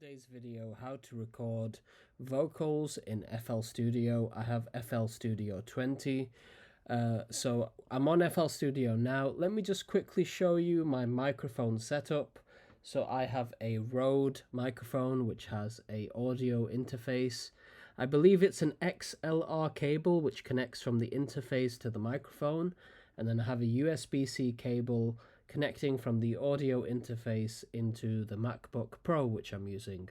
today's video how to record vocals in FL Studio. I have FL Studio 20. So I'm on FL Studio now. Let me just quickly show you my microphone setup. So I have a Rode microphone which has a audio interface. I believe it's an XLR cable which connects from the interface to the microphone, and then I have a USB-C cable connecting from the audio interface into the MacBook Pro which I'm using.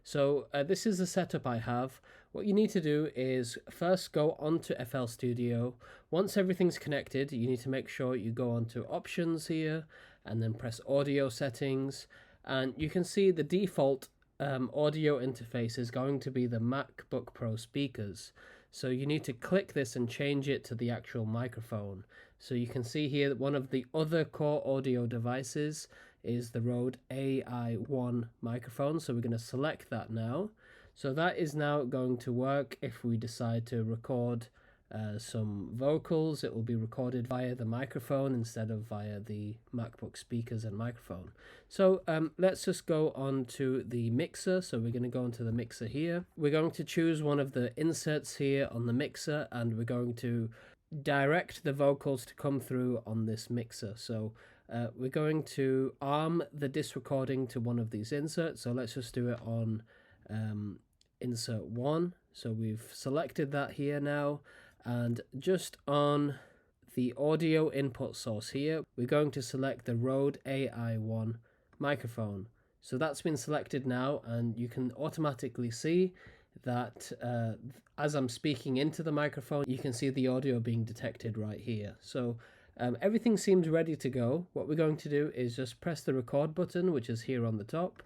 So this is the setup I have. What you need to do is first go onto FL Studio. Once everything's connected, you need to make sure you go onto options here and then press audio settings, and you can see the default audio interface is going to be the MacBook Pro speakers. So you need to click this and change it to the actual microphone. So you can see here that one of the other core audio devices is the Rode AI1 microphone. So we're going to select that now. So that is now going to work if we decide to record some vocals. It will be recorded via the microphone instead of via the MacBook speakers and microphone. So let's just go on to the mixer. So we're going to go into the mixer here. We're going to choose one of the inserts here on the mixer, and we're going to direct the vocals to come through on this mixer. So we're going to arm the disc recording to one of these inserts. So let's just do it on insert 1. So we've selected that here now, and just on the audio input source here, we're going to select the Rode AI1 microphone. So that's been selected now, and you can automatically see that as I'm speaking into the microphone, you can see the audio being detected right here. So everything seems ready to go. What we're going to do is just press the record button, which is here on the top.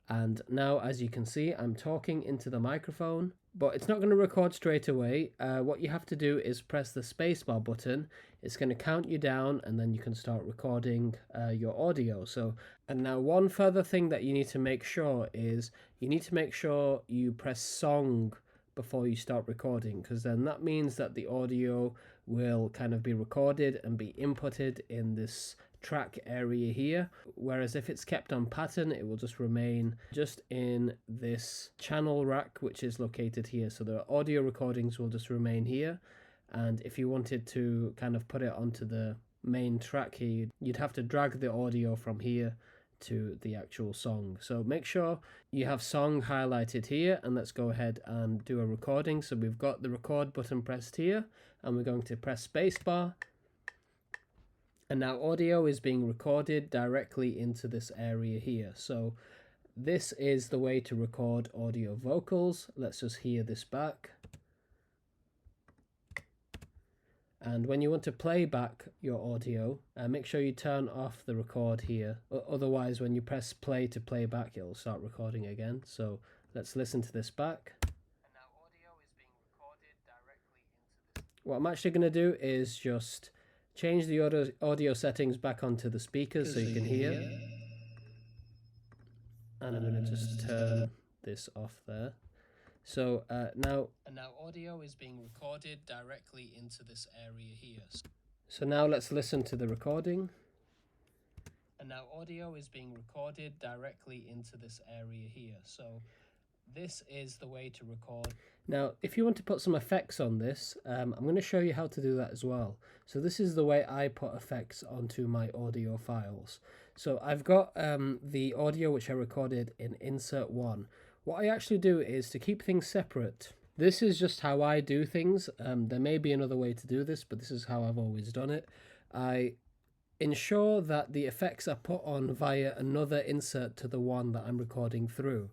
And now, as you can see, I'm talking into the microphone, but it's not going to record straight away. What you have to do is press the spacebar button. It's going to count you down, and then you can start recording your audio. And now one further thing that you need to make sure is you need to make sure you press song before you start recording, because then that means that the audio will kind of be recorded and be inputted in this track area here, whereas if it's kept on pattern, it will just remain just in this channel rack which is located here. So the audio recordings will just remain here, and if you wanted to kind of put it onto the main track here, you'd have to drag the audio from here to the actual song. So make sure you have song highlighted here, and let's go ahead and do a recording. So we've got the record button pressed here, and we're going to press spacebar. And now audio is being recorded directly into this area here. So this is the way to record audio vocals. Let's just hear this back. And when you want to play back your audio, make sure you turn off the record here. Otherwise, when you press play to play back, it'll start recording again. So let's listen to this back. And now audio is being recorded directly into this. What I'm actually going to do is just change the audio settings back onto the speakers so you can hear. And I'm going to just turn this off there. So now audio is being recorded directly into this area here. So now let's listen to the recording. And now audio is being recorded directly into this area here. So this is the way to record. Now, if you want to put some effects on this, I'm going to show you how to do that as well. So this is the way I put effects onto my audio files. So I've got the audio which I recorded in insert 1. What I actually do is to keep things separate. This is just how I do things. There may be another way to do this, but this is how I've always done it. I ensure that the effects are put on via another insert to the one that I'm recording through.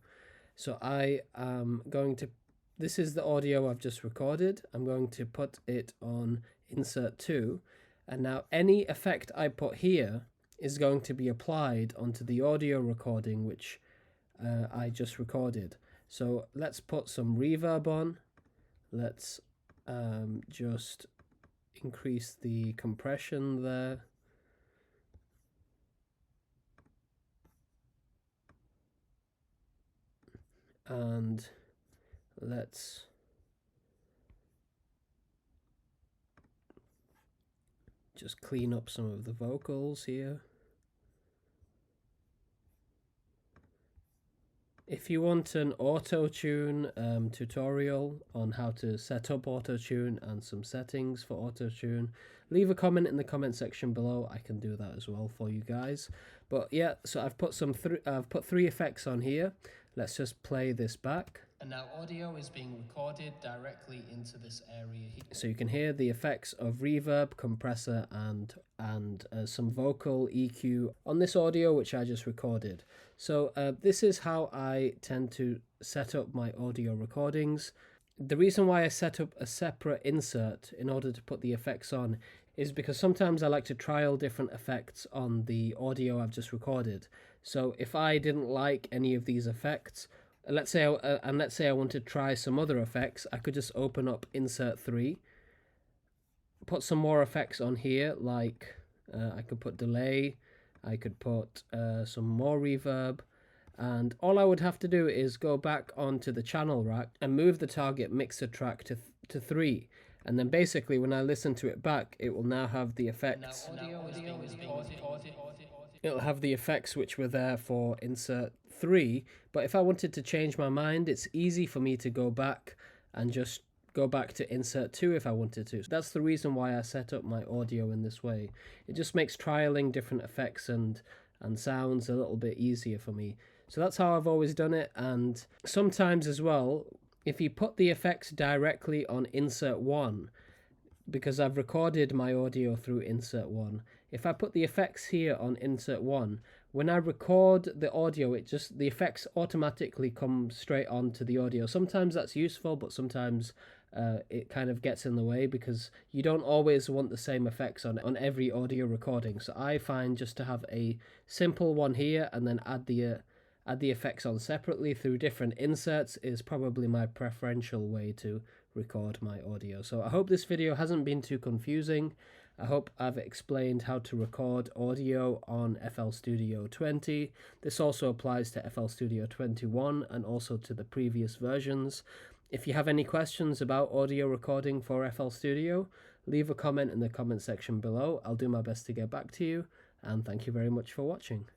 So I am going to, this is the audio I've just recorded. I'm going to put it on insert 2. And now any effect I put here is going to be applied onto the audio recording which I just recorded. So let's put some reverb on. Let's just increase the compression there. And let's just clean up some of the vocals here. If you want an auto-tune tutorial on how to set up auto-tune and some settings for auto-tune, leave a comment in the comment section below. I can do that as well for you guys. But yeah, so I've put three effects on here. Let's just play this back. And now audio is being recorded directly into this area here. So you can hear the effects of reverb, compressor, and some vocal EQ on this audio which I just recorded. So this is how I tend to set up my audio recordings. The reason why I set up a separate insert in order to put the effects on is because sometimes I like to trial different effects on the audio I've just recorded. So if I didn't like any of these effects, let's say I want to try some other effects, I could just open up insert 3, put some more effects on here, like I could put delay, I could put some more reverb, and all I would have to do is go back onto the channel rack and move the target mixer track to 3, and then basically when I listen to it back, it will now have the effects. It'll have the effects which were there for insert 3, but if I wanted to change my mind, it's easy for me to go back and just go back to insert 2 if I wanted to. So that's the reason why I set up my audio in this way. It just makes trialing different effects and sounds a little bit easier for me. So that's how I've always done it. And sometimes as well, if you put the effects directly on insert 1, because I've recorded my audio through insert 1, if I put the effects here on insert 1, when I record the audio, the effects automatically come straight onto the audio. Sometimes that's useful, but sometimes it kind of gets in the way because you don't always want the same effects on every audio recording. So I find just to have a simple one here and then add the effects on separately through different inserts is probably my preferential way to record my audio. So I hope this video hasn't been too confusing. I hope I've explained how to record audio on FL Studio 20. This also applies to FL Studio 21 and also to the previous versions. If you have any questions about audio recording for FL Studio, leave a comment in the comment section below. I'll do my best to get back to you, and thank you very much for watching.